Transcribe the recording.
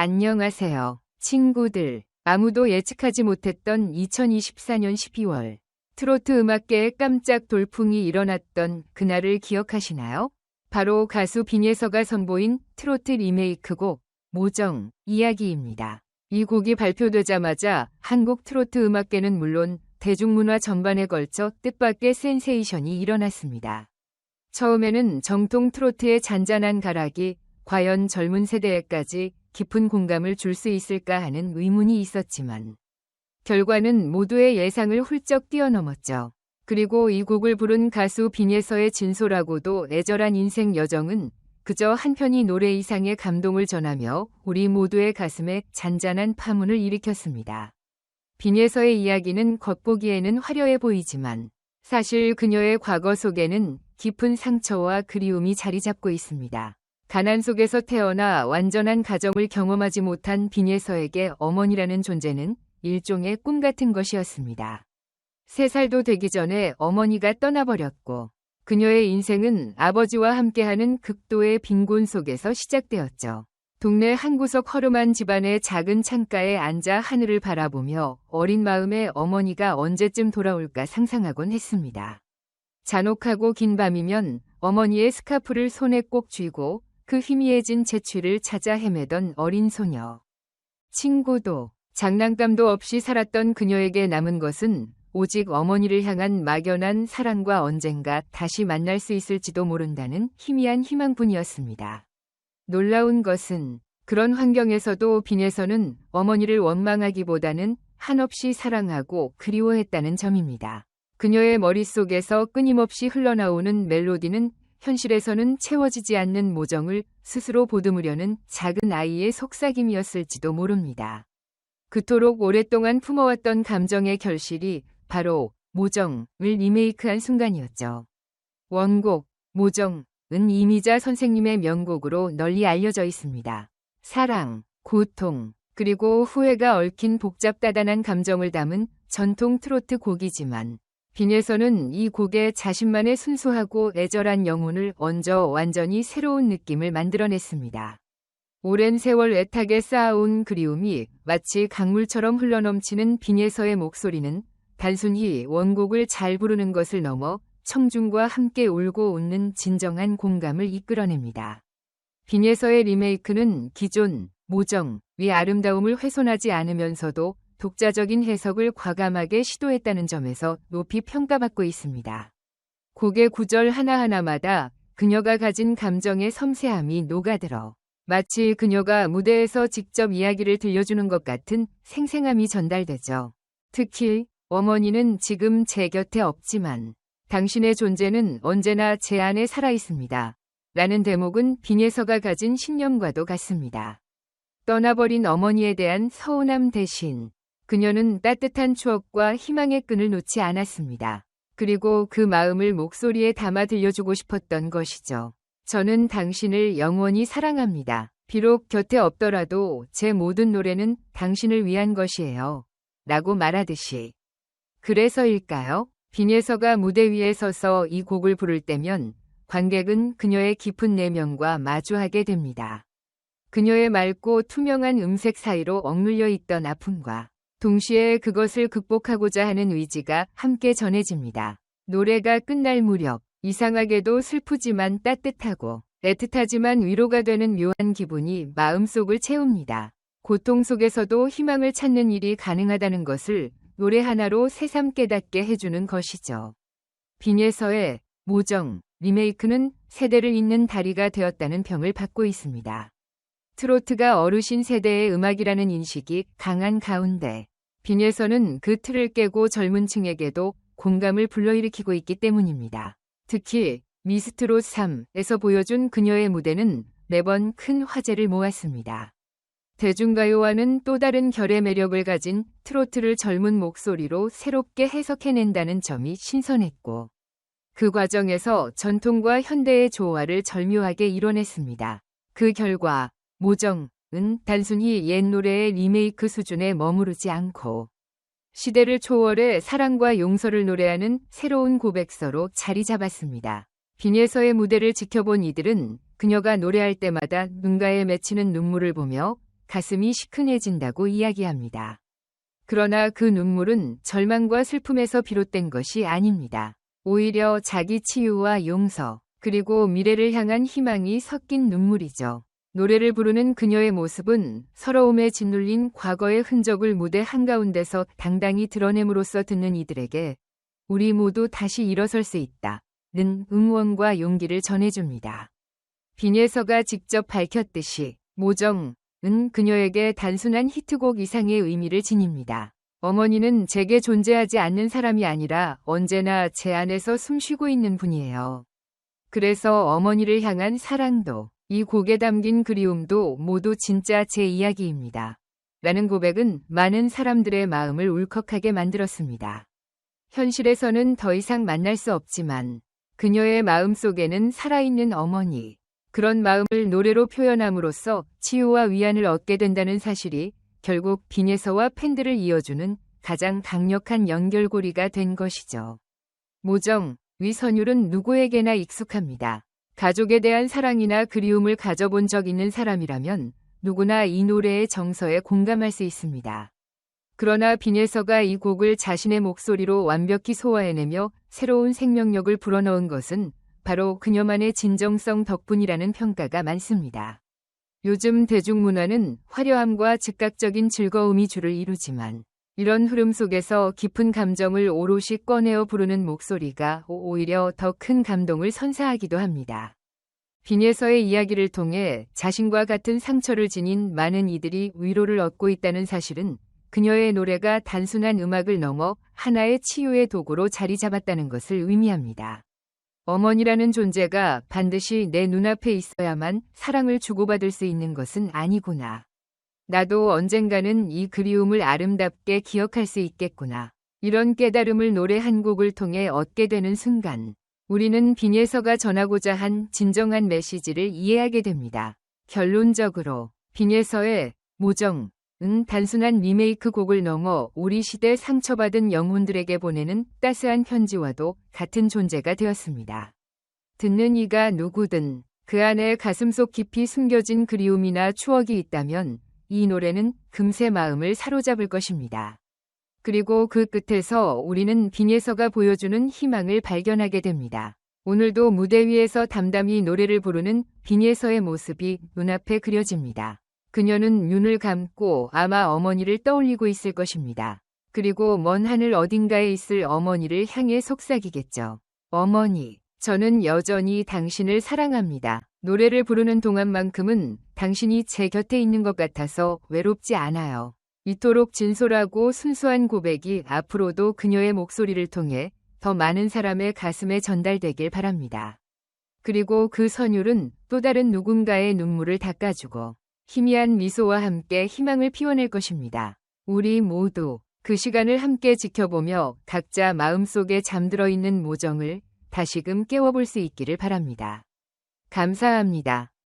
안녕하세요, 친구들. 아무도 예측하지 못했던 2024년 12월, 트로트 음악계에 깜짝 돌풍이 일어났던 그날을 기억하시나요? 바로 가수 빈예서가 선보인 트로트 리메이크곡 모정 이야기입니다. 이 곡이 발표되자마자 한국 트로트 음악계는 물론 대중문화 전반에 걸쳐 뜻밖의 센세이션이 일어났습니다. 처음에는 정통 트로트의 잔잔한 가락이 과연 젊은 세대에까지 깊은 공감을 줄 수 있을까 하는 의문이 있었지만 결과는 모두의 예상을 훌쩍 뛰어넘었죠. 그리고 이 곡을 부른 가수 빈예서의 진솔하고도 애절한 인생 여정은 그저 한 편의 노래 이상의 감동을 전하며 우리 모두의 가슴에 잔잔한 파문을 일으켰습니다. 빈예서의 이야기는 겉보기에는 화려해 보이지만 사실 그녀의 과거 속에는 깊은 상처와 그리움이 자리 잡고 있습니다. 가난 속에서 태어나 완전한 가정을 경험하지 못한 빈예서에게 어머니라는 존재는 일종의 꿈 같은 것이었습니다. 3살도 되기 전에 어머니가 떠나버렸고 그녀의 인생은 아버지와 함께하는 극도의 빈곤 속에서 시작되었죠. 동네 한 구석 허름한 집안의 작은 창가에 앉아 하늘을 바라보며 어린 마음에 어머니가 언제쯤 돌아올까 상상하곤 했습니다. 잔혹하고 긴 밤이면 어머니의 스카프를 손에 꼭 쥐고 그 희미해진 재취를 찾아 헤매던 어린 소녀. 친구도 장난감도 없이 살았던 그녀에게 남은 것은 오직 어머니를 향한 막연한 사랑과 언젠가 다시 만날 수 있을지도 모른다는 희미한 희망뿐이었습니다. 놀라운 것은 그런 환경에서도 빈예서는 어머니를 원망하기보다는 한없이 사랑하고 그리워했다는 점입니다. 그녀의 머릿속에서 끊임없이 흘러나오는 멜로디는 현실에서는 채워지지 않는 모정을 스스로 보듬으려는 작은 아이의 속삭임이었을지도 모릅니다. 그토록 오랫동안 품어왔던 감정의 결실이 바로 모정을 리메이크한 순간이었죠. 원곡 모정은 이미자 선생님의 명곡으로 널리 알려져 있습니다. 사랑, 고통, 그리고 후회가 얽힌 복잡다단한 감정을 담은 전통 트로트 곡이지만 빈예서는 이 곡에 자신만의 순수하고 애절한 영혼을 얹어 완전히 새로운 느낌을 만들어냈습니다. 오랜 세월 애타게 쌓아온 그리움이 마치 강물처럼 흘러넘치는 빈예서의 목소리는 단순히 원곡을 잘 부르는 것을 넘어 청중과 함께 울고 웃는 진정한 공감을 이끌어냅니다. 빈예서의 리메이크는 기존 모정의 아름다움을 훼손하지 않으면서도 독자적인 해석을 과감하게 시도했다는 점에서 높이 평가받고 있습니다. 곡의 구절 하나하나마다 그녀가 가진 감정의 섬세함이 녹아들어 마치 그녀가 무대에서 직접 이야기를 들려주는 것 같은 생생함이 전달되죠. 특히 어머니는 지금 제 곁에 없지만 당신의 존재는 언제나 제 안에 살아있습니다. 라는 대목은 빈예서가 가진 신념과도 같습니다. 떠나버린 어머니에 대한 서운함 대신 그녀는 따뜻한 추억과 희망의 끈을 놓지 않았습니다. 그리고 그 마음을 목소리에 담아 들려주고 싶었던 것이죠. 저는 당신을 영원히 사랑합니다. 비록 곁에 없더라도 제 모든 노래는 당신을 위한 것이에요. 라고 말하듯이. 그래서일까요? 빈예서가 무대 위에 서서 이 곡을 부를 때면 관객은 그녀의 깊은 내면과 마주하게 됩니다. 그녀의 맑고 투명한 음색 사이로 억눌려 있던 아픔과 동시에 그것을 극복하고자 하는 의지가 함께 전해집니다. 노래가 끝날 무렵 이상하게도 슬프지만 따뜻하고 애틋하지만 위로가 되는 묘한 기분이 마음속을 채웁니다. 고통 속에서도 희망을 찾는 일이 가능하다는 것을 노래 하나로 새삼 깨닫게 해주는 것이죠. 빈예서의 모정 리메이크는 세대를 잇는 다리가 되었다는 평을 받고 있습니다. 트로트가 어르신 세대의 음악이라는 인식이 강한 가운데 빈예서는 그 틀을 깨고 젊은 층에게도 공감을 불러일으키고 있기 때문입니다. 특히 미스트롯 3에서 보여준 그녀의 무대는 매번 큰 화제를 모았습니다. 대중가요와는 또 다른 결의 매력을 가진 트로트를 젊은 목소리로 새롭게 해석해낸다는 점이 신선했고 그 과정에서 전통과 현대의 조화를 절묘하게 이뤄냈습니다. 그 결과 모정은 단순히 옛 노래의 리메이크 수준에 머무르지 않고 시대를 초월해 사랑과 용서를 노래하는 새로운 고백서로 자리 잡았습니다. 빈예서의 무대를 지켜본 이들은 그녀가 노래할 때마다 눈가에 맺히는 눈물을 보며 가슴이 시큰해진다고 이야기합니다. 그러나 그 눈물은 절망과 슬픔에서 비롯된 것이 아닙니다. 오히려 자기 치유와 용서, 그리고 미래를 향한 희망이 섞인 눈물이죠. 노래를 부르는 그녀의 모습은 서러움에 짓눌린 과거의 흔적을 무대 한가운데서 당당히 드러냄으로써 듣는 이들에게 우리 모두 다시 일어설 수 있다는 응원과 용기를 전해줍니다. 빈예서가 직접 밝혔듯이 모정은 그녀에게 단순한 히트곡 이상의 의미를 지닙니다. 어머니는 제게 존재하지 않는 사람이 아니라 언제나 제 안에서 숨쉬고 있는 분이에요. 그래서 어머니를 향한 사랑도, 이 곡에 담긴 그리움도 모두 진짜 제 이야기입니다. 라는 고백은 많은 사람들의 마음을 울컥하게 만들었습니다. 현실에서는 더 이상 만날 수 없지만 그녀의 마음 속에는 살아있는 어머니, 그런 마음을 노래로 표현함으로써 치유와 위안을 얻게 된다는 사실이 결국 빈예서와 팬들을 이어주는 가장 강력한 연결고리가 된 것이죠. 모정, 위선율은 누구에게나 익숙합니다. 가족에 대한 사랑이나 그리움을 가져본 적 있는 사람이라면 누구나 이 노래의 정서에 공감할 수 있습니다. 그러나 빈예서가 이 곡을 자신의 목소리로 완벽히 소화해내며 새로운 생명력을 불어넣은 것은 바로 그녀만의 진정성 덕분이라는 평가가 많습니다. 요즘 대중문화는 화려함과 즉각적인 즐거움이 주를 이루지만 이런 흐름 속에서 깊은 감정을 오롯이 꺼내어 부르는 목소리가 오히려 더 큰 감동을 선사하기도 합니다. 빈예서의 이야기를 통해 자신과 같은 상처를 지닌 많은 이들이 위로를 얻고 있다는 사실은 그녀의 노래가 단순한 음악을 넘어 하나의 치유의 도구로 자리 잡았다는 것을 의미합니다. 어머니라는 존재가 반드시 내 눈앞에 있어야만 사랑을 주고받을 수 있는 것은 아니구나. 나도 언젠가는 이 그리움을 아름답게 기억할 수 있겠구나. 이런 깨달음을 노래 한 곡을 통해 얻게 되는 순간, 우리는 빈예서가 전하고자 한 진정한 메시지를 이해하게 됩니다. 결론적으로 빈예서의 모정은 단순한 리메이크 곡을 넘어 우리 시대 상처받은 영혼들에게 보내는 따스한 편지와도 같은 존재가 되었습니다. 듣는 이가 누구든 그 안에 가슴속 깊이 숨겨진 그리움이나 추억이 있다면 이 노래는 금세 마음을 사로잡을 것입니다. 그리고 그 끝에서 우리는 빈예서가 보여주는 희망을 발견하게 됩니다. 오늘도 무대 위에서 담담히 노래를 부르는 빈예서의 모습이 눈앞에 그려집니다. 그녀는 눈을 감고 아마 어머니를 떠올리고 있을 것입니다. 그리고 먼 하늘 어딘가에 있을 어머니를 향해 속삭이겠죠. 어머니, 저는 여전히 당신을 사랑합니다. 노래를 부르는 동안만큼은 당신이 제 곁에 있는 것 같아서 외롭지 않아요. 이토록 진솔하고 순수한 고백이 앞으로도 그녀의 목소리를 통해 더 많은 사람의 가슴에 전달되길 바랍니다. 그리고 그 선율은 또 다른 누군가의 눈물을 닦아주고 희미한 미소와 함께 희망을 피워낼 것입니다. 우리 모두 그 시간을 함께 지켜보며 각자 마음속에 잠들어 있는 모정을 다시금 깨워볼 수 있기를 바랍니다. 감사합니다.